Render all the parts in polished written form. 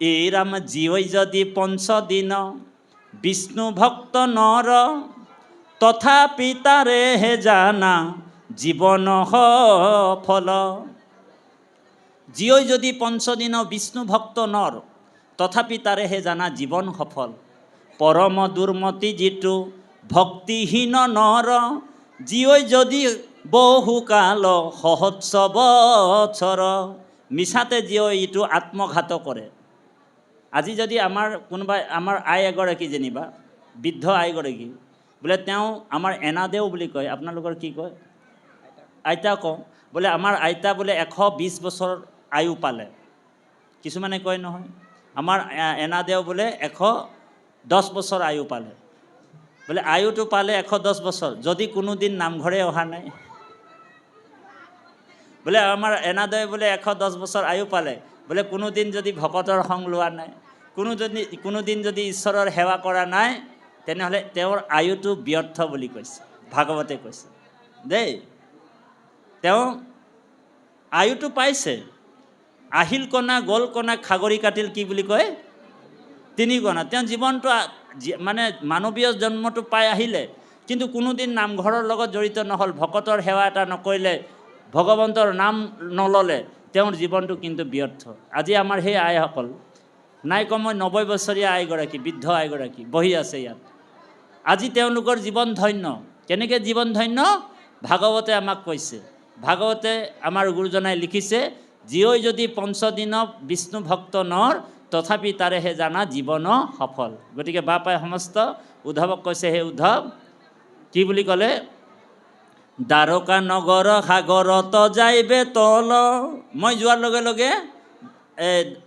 এরাম জীবই যদি পঞ্চদিন বিষ্ণু ভক্ত নর তথাপি তারে হে জানা জীবন ফল। জীবই যদি পঞ্চদিন বিষ্ণু ভক্ত নর তথাপি তারে হে জানা জীবন সফল। পরম দুর্মতি যিটো ভক্তিহীন নর জীবই যদি বহুকাল সহস্র বছর। মিছাতে জীবই ইটো আত্মঘাত কৰে। আজি যদি আমাৰ কোনোবাই আমাৰ আই এগৰাকী যেনিবা বৃদ্ধ আইগৰাকী বোলে তেওঁ আমাৰ এনাদেউ বুলি কয়, আপোনালোকৰ কি কয়? আইতা কওঁ। বোলে আমাৰ আইতা বোলে 120 বছৰ আয়ু পালে। কিছুমানে কয় নহয় আমাৰ এনাদেউ বোলে 110 বছৰ আয়ু পালে। বোলে আয়ুটো পালে 110 বছৰ, যদি কোনোদিন নামঘৰে অহা নাই। বোলে আমাৰ এনাদেউ বোলে 110 বছৰ আয়ু পালে, বোলে কোনোদিন যদি ভকতৰ সং লোৱা নাই, কোনোদিন যদি ঈশ্বৰৰ সেৱা কৰা নাই, তেনেহ'লে তেওঁৰ আয়ুটো ব্যৰ্থ বুলি কৈছে, ভাগৱতে কৈছে দেই। তেওঁ আয়ুটো পাইছে, আহিল কণা গ'ল কণা খাগৰি কাটিল কি বুলি কয়? 3 গণা। তেওঁ জীৱনটো মানে মানৱীয় জন্মটো পাই আহিলে, কিন্তু কোনোদিন নামঘৰৰ লগত জড়িত নহ'ল, ভকতৰ সেৱা এটা নকৰিলে, ভগৱন্তৰ নাম নল'লে, তেওঁৰ জীৱনটো কিন্তু ব্যৰ্থ। আজি আমাৰ সেই আইসকল নাই কমেও 90 বছৰীয়া আইগৰাকী, বৃদ্ধ আইগৰাকী বহি আছে ইয়াত। আজি তেওঁলোকৰ জীৱন ধন্য। কেনেকৈ জীৱন ধন্য? ভাগৱতে আমাক কৈছে। ভাগৱতে আমাৰ গুৰুজনাই লিখিছে, জীয়ই যদি পঞ্চদিন বিষ্ণু ভক্ত নৰ তথাপি তাৰেহে জানা জীৱন সফল। গতিকে বাপাই সমস্ত উদ্ধৱক কৈছে, হে উদ্ধৱ কি বুলি ক'লে? দ্বাৰকা নগৰ সাগৰত যাইবে তল। মই যোৱাৰ লগে লগে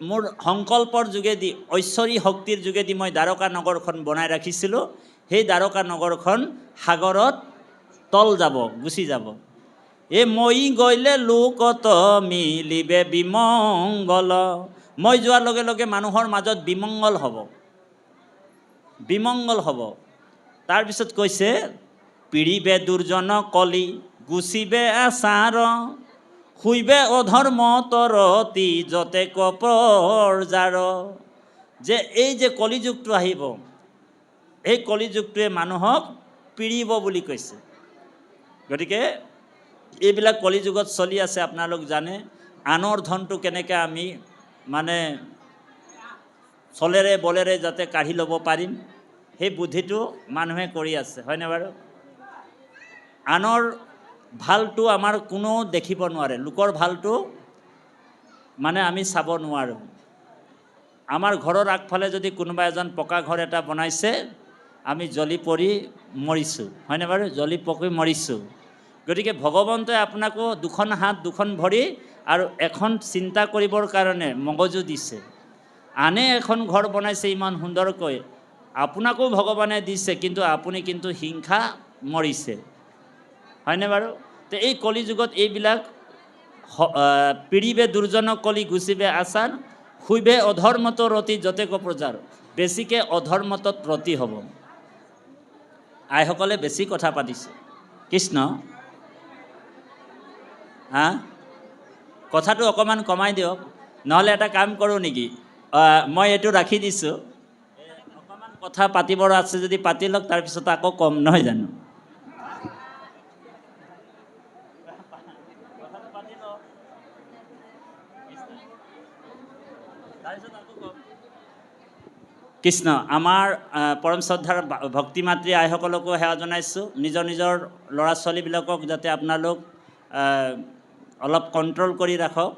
মোৰ সংকল্পৰ যোগেদি, ঐশ্বৰী শক্তিৰ যোগেদি মই দ্বাৰকা নগৰখন বনাই ৰাখিছিলোঁ। সেই দ্বাৰকা নগৰখন সাগৰত তল যাব, গুচি যাব। এ মই গ'লে লোকত মিলিবে বিমংগল। মই যোৱাৰ লগে লগে মানুহৰ মাজত বিমংগল হ'ব, বিমংগল হ'ব। তাৰপিছত কৈছে, পিৰিবে দুৰ্জন কলি গুচিবে আচাৰ, শুইবে অধৰ্ম তৰতি যতে কপৰজাৰ। যে এই যে কলিযুগটো আহিব, এই কলিযুগটোৱে মানুহক পিৰিব বুলি কৈছে। গতিকে এইবিলাক কলিযুগত চলি আছে। আপোনালোক জানে আনৰ ধনটো কেনেকৈ আমি মানে চলেৰে বলেৰে যাতে কাঢ়ি ল'ব পাৰিম, সেই বুদ্ধিটো মানুহে কৰি আছে, হয়নে বাৰু? আনৰ ভালটো আমাৰ কোনো দেখিব নোৱাৰে, লোকৰ ভালটো মানে আমি চাব নোৱাৰোঁ। আমাৰ ঘৰৰ আগফালে যদি কোনোবা এজন পকা ঘৰ এটা বনাইছে, আমি জ্বলি পৰি মৰিছোঁ, হয়নে বাৰু? জ্বলি পকি মৰিছোঁ। গতিকে ভগৱন্তই আপোনাকো দুখন হাত দুখন ভৰি আৰু এখন চিন্তা কৰিবৰ কাৰণে মগজু দিছে। আনে এখন ঘৰ বনাইছে ইমান সুন্দৰকৈ, আপোনাকো ভগৱানে দিছে, কিন্তু আপুনি কিন্তু হিংসা মৰিছে, হয়নে বাৰু? তো এই কলিযুগত এইবিলাক পিৰিবে দুৰ্জন কলি গুচিবে আচাৰ, শুইবে অধৰ্মত ৰতি যতে কপ্ৰজাৰ। বেছিকৈ অধৰ্মতত ৰতি হ'ব। আইসকলে বেছি কথা পাতিছে। কৃষ্ণ কথাটো অকণমান কমাই দিয়ক, নহ'লে এটা কাম কৰোঁ নেকি? মই এইটো ৰাখি দিছোঁ, অকণমান কথা পাতিবৰ আছে যদি পাতি লওক, তাৰপিছত আকৌ কম, নহয় জানো? কৃষ্ণ। আমাৰ পৰম শ্ৰদ্ধাৰ ভক্তি মাতৃ আইসকলকো সেৱা জনাইছোঁ। নিজৰ নিজৰ ল'ৰা ছোৱালীবিলাকক যাতে আপোনালোক অলপ কণ্ট্ৰল কৰি ৰাখক।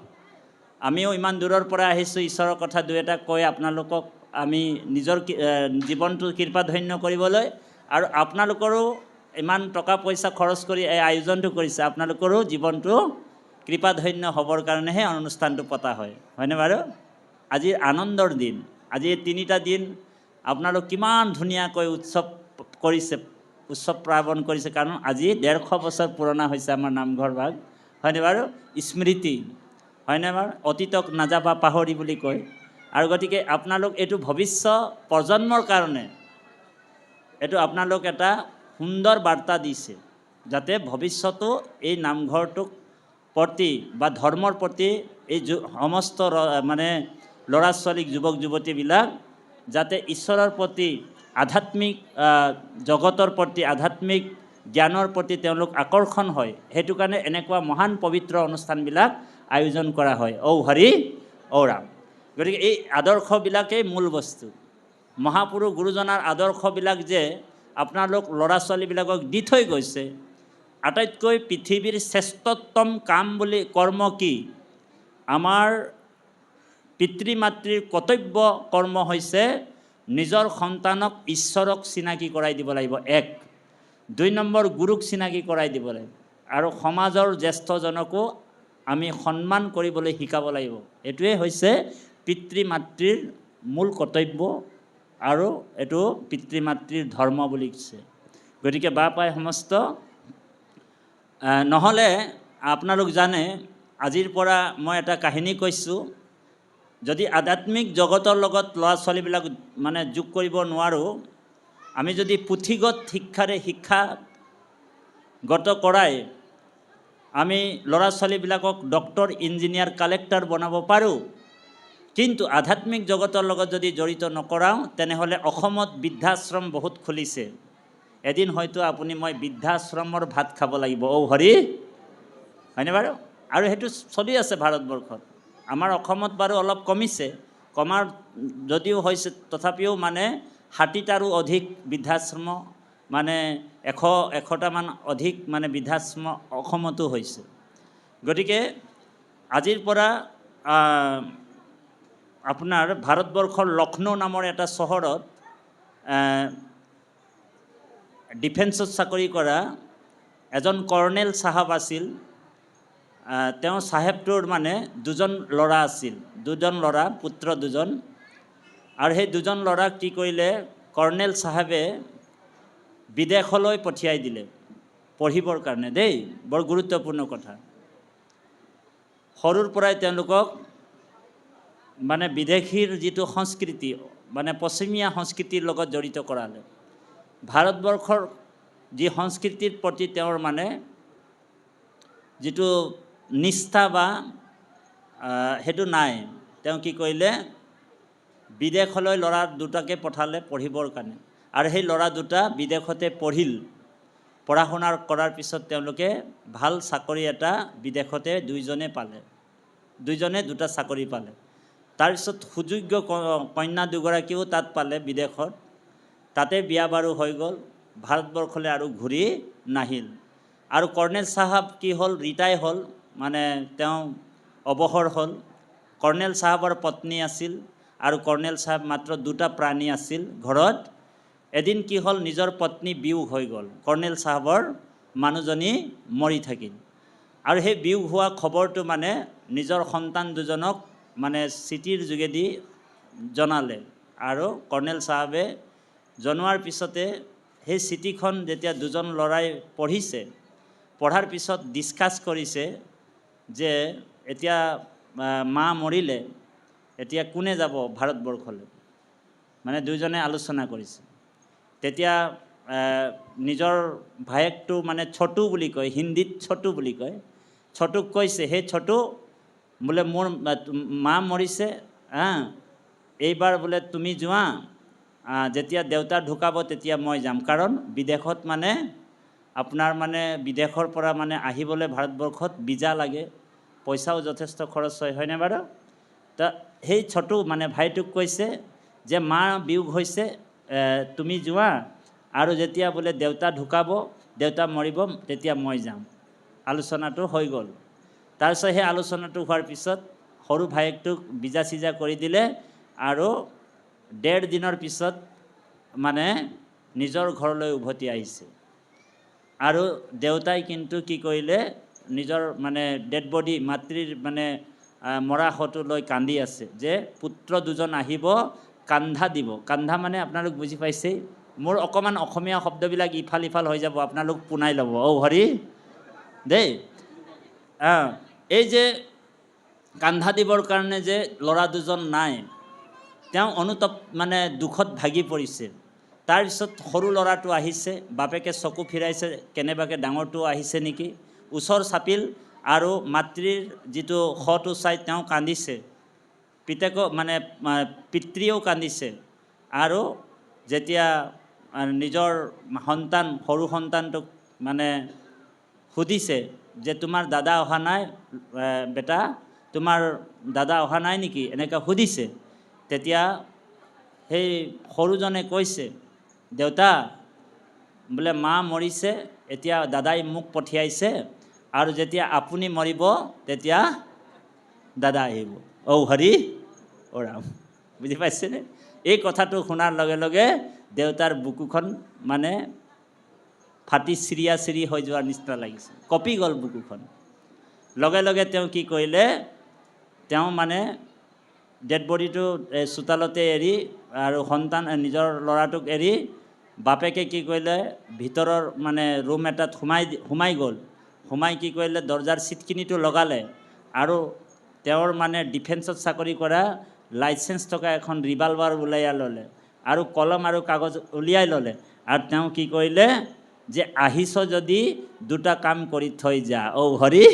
আমিও ইমান দূৰৰ পৰা আহিছোঁ, ঈশ্বৰৰ কথা দুই এটা কৈ আপোনালোকক আমি নিজৰ জীৱনটো কৃপাধন্য কৰিবলৈ, আৰু আপোনালোকৰো ইমান টকা পইচা খৰচ কৰি এই আয়োজনটো কৰিছে, আপোনালোকৰো জীৱনটো কৃপাধন্য হ'বৰ কাৰণেহে অনুষ্ঠানটো পতা হয়, হয়নে বাৰু? আজিৰ আনন্দৰ দিন। আজি এই 3টা দিন আপোনালোক কিমান ধুনীয়াকৈ উৎসৱ কৰিছে, উৎসৱ পাৰ্বণ কৰিছে, কাৰণ আজি 150 বছৰ পুৰণা হৈছে আমাৰ নামঘৰ ভাগ, হয়নে বাৰু? স্মৃতি, হয়নে বাৰু? অতীতক নাযাবা পাহৰি বুলি কয়। আৰু গতিকে আপোনালোক এইটো ভৱিষ্যত প্ৰজন্মৰ কাৰণে এইটো আপোনালোক এটা সুন্দৰ বাৰ্তা দিছে, যাতে ভৱিষ্যতো এই নামঘৰটোক প্ৰতি বা ধৰ্মৰ প্ৰতি এই সমস্ত মানে ল'ৰা ছোৱালীক যুৱক যুৱতীবিলাক যাতে ঈশ্বৰৰ প্ৰতি আধ্যাত্মিক জগতৰ প্ৰতি আধ্যাত্মিক জ্ঞানৰ প্ৰতি তেওঁলোক আকৰ্ষণ হয়, সেইটো কাৰণে এনেকুৱা মহান পবিত্ৰ অনুষ্ঠানবিলাক আয়োজন কৰা হয়। ঔ হৰি ঔ ৰাম। গতিকে এই আদৰ্শবিলাকেই মূল বস্তু। মহাপুৰুষ গুৰুজনাৰ আদৰ্শবিলাক যে আপোনালোক ল'ৰা ছোৱালীবিলাকক দি থৈ গৈছে, আটাইতকৈ পৃথিৱীৰ শ্ৰেষ্ঠতম কাম বুলি কৰ্ম কি? আমাৰ পিতৃ মাতৃৰ কৰ্তব্য কৰ্ম হৈছে নিজৰ সন্তানক ঈশ্বৰক চিনাকি কৰাই দিব লাগিব, 1। 2 নম্বৰ, গুৰুক চিনাকি কৰাই দিব লাগিব, আৰু সমাজৰ জ্যেষ্ঠজনকো আমি সন্মান কৰিবলৈ শিকাব লাগিব। এইটোৱে হৈছে পিতৃ মাতৃৰ মূল কৰ্তব্য, আৰু এইটো পিতৃ মাতৃৰ ধৰ্ম বুলি কৈছে। গতিকে বা পাই সমস্ত নহ'লে আপোনালোক জানে, আজিৰ পৰা মই এটা কাহিনী কৈছোঁ, যদি আধ্যাত্মিক জগতৰ লগত ল'ৰা ছোৱালীবিলাক মানে যোগ কৰিব নোৱাৰোঁ, আমি যদি পুথিগত শিক্ষাৰে শিক্ষাগত কৰাই আমি ল'ৰা ছোৱালীবিলাকক ডক্টৰ, ইঞ্জিনিয়াৰ, কালেক্টৰ বনাব পাৰোঁ, কিন্তু আধ্যাত্মিক জগতৰ লগত যদি জড়িত নকৰাওঁ, তেনেহ'লে অসমত বৃদ্ধাশ্ৰম বহুত খুলিছে। এদিন হয়তো আপুনি মই বৃদ্ধাশ্ৰমৰ ভাত খাব লাগিব। ঔ হৰি, হয়নে বাৰু? আৰু সেইটো চলি আছে ভাৰতবৰ্ষত। আমাৰ অসমত বাৰু অলপ কমিছে, কমাৰ যদিও হৈছে, তথাপিও মানে 60টাৰো অধিক বৃদ্ধাশ্ৰম, মানে 100টামান অধিক মানে বৃদ্ধাশ্ৰম অসমতো হৈছে। গতিকে আজিৰ পৰা আপোনাৰ ভাৰতবৰ্ষৰ লক্ষ্ণৌ নামৰ এটা চহৰত ডিফেন্সত চাকৰি কৰা এজন কৰ্ণেল চাহাব আছিল। তেওঁ চাহেবটোৰ মানে 2জন ল'ৰা আছিল, 2জন ল'ৰা, পুত্ৰ 2জন। আৰু সেই 2জন ল'ৰাক কি কৰিলে, কৰ্ণেল চাহাবে বিদেশলৈ পঠিয়াই দিলে পঢ়িবৰ কাৰণে। দেই, বৰ গুৰুত্বপূৰ্ণ কথা। সৰুৰ পৰাই তেওঁলোকক মানে বিদেশীৰ যিটো সংস্কৃতি, মানে পশ্চিমীয়া সংস্কৃতিৰ লগত জড়িত কৰালে। ভাৰতবৰ্ষৰ যি সংস্কৃতিৰ প্ৰতি তেওঁৰ মানে যিটো নিষ্ঠা বা সেইটো নাই, তেওঁ কি কৰিলে, বিদেশলৈ ল'ৰা দুটাকে পঠালে পঢ়িবৰ কাৰণে। আৰু সেই ল'ৰা দুটা বিদেশতে পঢ়িল। পঢ়া শুনা কৰাৰ পিছত তেওঁলোকে ভাল চাকৰি এটা বিদেশতে 2জনে পালে, 2জনে 2টা চাকৰি পালে। তাৰপিছত সুযোগ্য কন্যা 2গৰাকীও তাত পালে বিদেশত, তাতে বিয়া বাৰু হৈ গ'ল, ভাৰতবৰ্ষলৈ আৰু ঘূৰি নাহিল। আৰু কৰ্ণেল চাহাব কি হ'ল, ৰিটায়াৰ হ'ল, মানে তেওঁ অৱসৰ হ'ল। কৰ্ণেল চাহাবৰ পত্নী আছিল, আৰু কৰ্ণেল চাহাব মাত্ৰ 2টা প্ৰাণী আছিল ঘৰত। এদিন কি হ'ল, নিজৰ পত্নী বিয়োগ হৈ গ'ল, কৰ্ণেল চাহাবৰ মানুহজনী মৰি থাকিল। আৰু সেই বিয়োগ হোৱা খবৰটো মানে নিজৰ সন্তান 2জনক মানে চিঠিৰ যোগেদি জনালে। আৰু কৰ্ণেল চাহাবে জনোৱাৰ পিছতে সেই চিঠিখন যেতিয়া 2জন ল'ৰাই পঢ়িছে, পঢ়াৰ পিছত ডিছকাছ কৰিছে যে এতিয়া মা মৰিলে, এতিয়া কোনে যাব ভাৰতবৰ্ষলৈ, মানে 2জনে আলোচনা কৰিছে। তেতিয়া নিজৰ ভায়েকটো মানে ছোটু বুলি কয়, হিন্দীত ছোটু বুলি কয়, ছোটুক কৈছে, হে ছোটু, বোলে মোৰ মা মৰিছে, এইবাৰ বোলে তুমি যোৱা, যেতিয়া দেউতা ঢুকাব তেতিয়া মই যাম। কাৰণ বিদেশত মানে আপোনাৰ মানে বিদেশৰ পৰা মানে আহিবলৈ ভাৰতবৰ্ষত ভিজা লাগে, পইচাও যথেষ্ট খৰচ হয়, হয়নে বাৰু? তা সেই ছোটু মানে ভাইটোক কৈছে যে মা বিয়োগ হৈছে, তুমি যোৱা, আৰু যেতিয়া বোলে দেউতা ঢুকাব, দেউতা মৰিব, তেতিয়া মই যাম। আলোচনাটো হৈ গ'ল। তাৰপিছত সেই আলোচনাটো হোৱাৰ পিছত সৰু ভায়েকটোক বিজা চিজা কৰি দিলে, আৰু 1.5 দিনৰ পিছত মানে নিজৰ ঘৰলৈ উভতি আহিছে। আৰু দেউতাই কিন্তু কি কৰিলে, নিজৰ মানে ডেড বডি, মাতৃৰ মানে মৰাশটো লৈ কান্দি আছে যে পুত্ৰ 2জন আহিব, কান্ধা দিব। কান্ধা মানে আপোনালোক বুজি পাইছেই, মোৰ অকণমান অসমীয়া শব্দবিলাক ইফাল ইফাল হৈ যাব, আপোনালোক পুনাই ল'ব। ঔ হৰি দেই। এই যে কান্ধা দিবৰ কাৰণে যে ল'ৰা 2জন নাই, তেওঁ অনুতপ মানে দুখত ভাগি পৰিছে। তাৰপিছত সৰু ল'ৰাটো আহিছে, বাপেকে চকু ফিৰাইছে, কেনেবাকৈ ডাঙৰটো আহিছে নেকি, ওচৰ চাপিল, আৰু মাতৃৰ যিটো শটো চাই তেওঁ কান্দিছে। পিতেকো মানে পিতৃয়েও কান্দিছে আৰু যেতিয়া নিজৰ সন্তান সৰু সন্তানটোক মানে সুধিছে যে তোমাৰ দাদা অহা নাই বেটা, তোমাৰ দাদা অহা নাই নেকি এনেকৈ সুধিছে, তেতিয়া সেই সৰুজনে কৈছে দেউতা বোলে মা মৰিছে, এতিয়া দাদাই মোক পঠিয়াইছে আৰু যেতিয়া আপুনি মৰিব তেতিয়া দাদা আহিব। ঔ হৰি ঔ ৰাম, বুজি পাইছেনে? এই কথাটো শুনাৰ লগে লগে দেউতাৰ বুকুখন মানে ফাটি চিৰিয়া চিৰি হৈ যোৱাৰ নিচিনা লাগিছে, কঁপি গ'ল বুকুখন। লগে লগে তেওঁ কি কৰিলে, তেওঁ মানে ডেড বডিটো চোতালতে এৰি আৰু সন্তান নিজৰ ল'ৰাটোক এৰি বাপেকে কি কৰিলে ভিতৰৰ মানে ৰুম এটাত সোমাই গ'ল। সোমাই কি কৰিলে দৰজাৰ চিটখিনিটো লগালে আৰু তেওঁৰ মানে ডিফেন্সত চাকৰি কৰা লাইচেঞ্চ থকা এখন ৰিভলভাৰ উলিয়াই ল'লে আৰু কলম আৰু কাগজ উলিয়াই ল'লে আৰু তেওঁ কি কৰিলে যে আহিছ যদি দুটা কাম কৰি থৈ যা, ঔ হৰি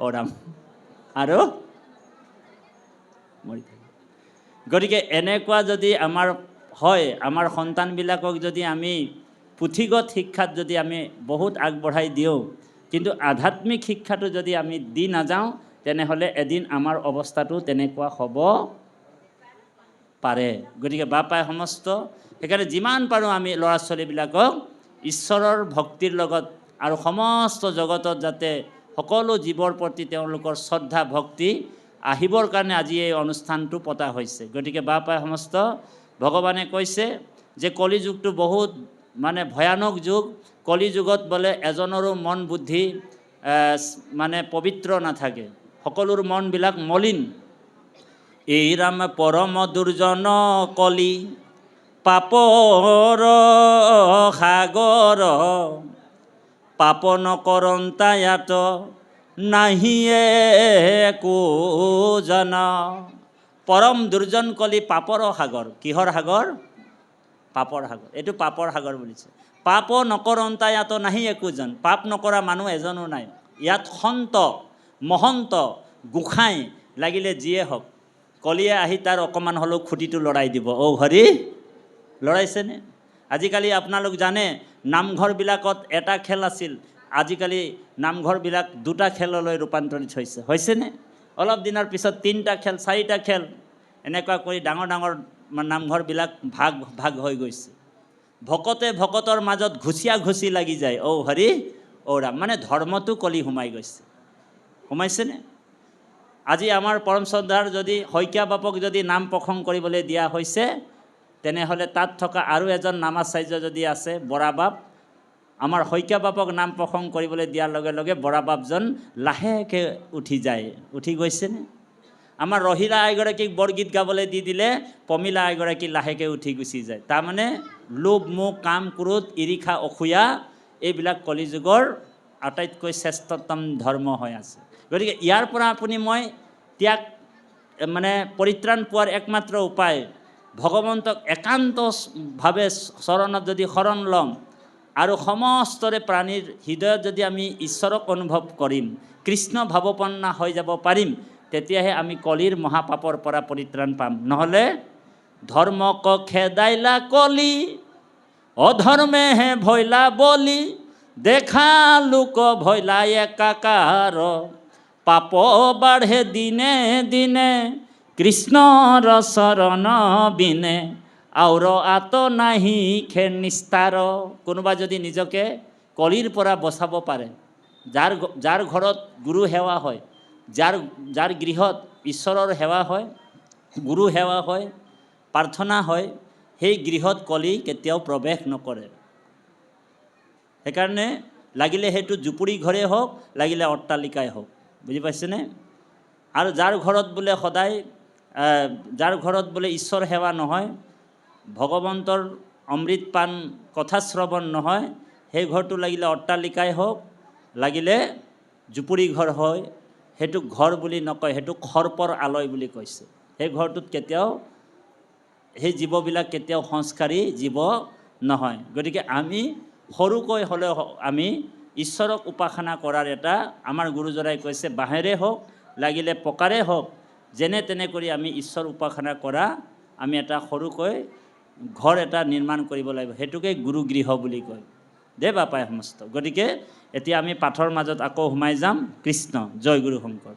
ঔ ৰাম, আৰু মৰি থাকিল। গতিকে এনেকুৱা যদি আমাৰ হয়, আমাৰ সন্তানবিলাকক যদি আমি পুথিগত শিক্ষাত যদি আমি বহুত আগবঢ়াই দিওঁ, কিন্তু আধ্যাত্মিক শিক্ষাটো যদি আমি দি নাযাওঁ, তেনেহ'লে এদিন আমাৰ অৱস্থাটো তেনেকুৱা হ'ব পাৰে। গতিকে বাপাই সমস্ত সেইকাৰণে যিমান পাৰোঁ আমি ল'ৰা ছোৱালীবিলাকক ঈশ্বৰৰ ভক্তিৰ লগত আৰু সমস্ত জগতত যাতে সকলো জীৱৰ প্ৰতি তেওঁলোকৰ শ্ৰদ্ধা ভক্তি আহিবৰ কাৰণে আজি এই অনুষ্ঠানটো পতা হৈছে। গতিকে বাপাই সমস্ত ভগৱানে কৈছে যে কলিযুগটো বহুত মানে ভয়ানক যুগ, কলিযুগত বোলে এজনৰো মন বুদ্ধি মানে পবিত্ৰ নাথাকে, সকলোৰ মনবিলাক মলিন। এই ৰাম পৰম দুৰ্জন কলি পাপৰ সাগৰ, পাপ নকৰন্তায়াত নাহিয়ে একো জন। পৰম দুৰ্জন কলি পাপৰ সাগৰ। কিহৰ সাগৰ? পাপৰ সাগৰ। এইটো পাপৰ সাগৰ বুলিছে। পাপ নকৰন্তায়াত নাহি একোজন। পাপ নকৰা মানুহ এজনো নাই ইয়াত। সন্ত মহন্ত গোসাঁই লাগিলে যিয়ে হওক, কলিয়ে আহি তাৰ অকণমান হ'লেও খুঁটিটো লৰাই দিব। ঔ হৰি, লৰাইছেনে? আজিকালি আপোনালোক জানে নামঘৰবিলাকত এটা খেল আছিল, আজিকালি নামঘৰবিলাক দুটা খেললৈ ৰূপান্তৰিত হৈছেনে? অলপ দিনৰ পিছত 3টা খেল 4টা খেল এনেকুৱা কৰি ডাঙৰ ডাঙৰ নামঘৰবিলাক ভাগ হৈ গৈছে। ভকতে ভকতৰ মাজত ঘুচি লাগি যায়। ঔ হৰি ঔ ৰাম, মানে ধৰ্মটো কলি সোমাই গৈছে। সোমাইছেনে? আজি আমাৰ পৰম শ্ৰদ্ধাৰ যদি শইকীয়া বাপক যদি নাম প্ৰসংগ কৰিবলৈ দিয়া হৈছে, তেনেহ'লে তাত থকা আৰু এজন নামাচাৰ্য যদি আছে বৰা বাপ, আমাৰ শইকীয়া বাপক নাম প্ৰসংগ কৰিবলৈ দিয়াৰ লগে লগে বৰা বাপজন লাহেকৈ উঠি যায়। উঠি গৈছেনে? আমাৰ ৰহিলা এগৰাকীক বৰগীত গাবলৈ দি দিলে পমিলা এগৰাকী লাহেকৈ উঠি গুচি যায়। তাৰমানে লোভ মোহ কাম ক্ৰোধ ঈৰ্ষা অসূয়া এইবিলাক কলিযুগৰ আটাইতকৈ শ্ৰেষ্ঠতম ধৰ্ম হৈ আছে। গতিকে ইয়াৰ পৰা আপুনি মই ত্যাগ মানে পৰিত্ৰাণ পোৱাৰ একমাত্ৰ উপায়, ভগৱন্তক একান্তভাৱে চৰণত যদি শৰণ ল'ম আৰু সমস্তৰে প্ৰাণীৰ হৃদয়ত যদি আমি ঈশ্বৰক অনুভৱ কৰিম, কৃষ্ণ ভাৱপন্না হৈ যাব পাৰিম, তেতিয়াহে আমি কলিৰ মহাপাপৰ পৰা পৰিত্ৰাণ পাম। নহ'লে ধৰ্মক খেদাইলা কলি, অধৰ্মেহে ভৈলা বলি, দেখা লোক ভৈলা একাকাৰ, পাপ বাঢ়ে দিনে দিনে, কৃষ্ণৰ চৰণ বিনে, আউৰ আত নাহি খে নিস্তাৰ। কোনোবা যদি নিজকে কলিৰ পৰা বচাব পাৰে, যাৰ ঘৰত গুৰু সেৱা হয়, যাৰ গৃহত ঈশ্বৰৰ সেৱা হয়, গুৰু সেৱা হয়, প্ৰাৰ্থনা হয়, সেই গৃহত কলি কেতিয়াও প্ৰৱেশ নকৰে। সেইকাৰণে লাগিলে সেইটো জুপুৰি ঘৰে হওক, লাগিলে অট্টালিকাই হওক, বুজি পাইছেনে? আৰু যাৰ ঘৰত বোলে ঈশ্বৰ সেৱা নহয়, ভগৱন্তৰ অমৃত পাণ কথা শ্ৰৱণ নহয়, সেই ঘৰটো লাগিলে অট্টালিকাই হওক, লাগিলে জুপুৰি ঘৰ হয়, সেইটো ঘৰ বুলি নকয়, সেইটো সৰ্পৰ আলয় বুলি কৈছে। সেই ঘৰটোত কেতিয়াও সেই জীৱবিলাক কেতিয়াও সংস্কাৰী জীৱ নহয়। গতিকে আমি সৰুকৈ হ'লেও আমি ঈশ্বৰক উপাসনা কৰাৰ এটা, আমাৰ গুৰুজনাই কৈছে বাঁহেৰে হওক লাগিলে পকাৰে হওক, যেনে তেনে কৰি আমি ঈশ্বৰ উপাসনা কৰা আমি এটা সৰুকৈ ঘৰ এটা নিৰ্মাণ কৰিব লাগিব, সেইটোকে গুৰুগৃহ বুলি কয়। দে বাপাই সমস্ত। গতিকে এতিয়া আমি পাঠৰ মাজত আকৌ সোমাই যাম। কৃষ্ণ জয় গুৰু শংকৰ।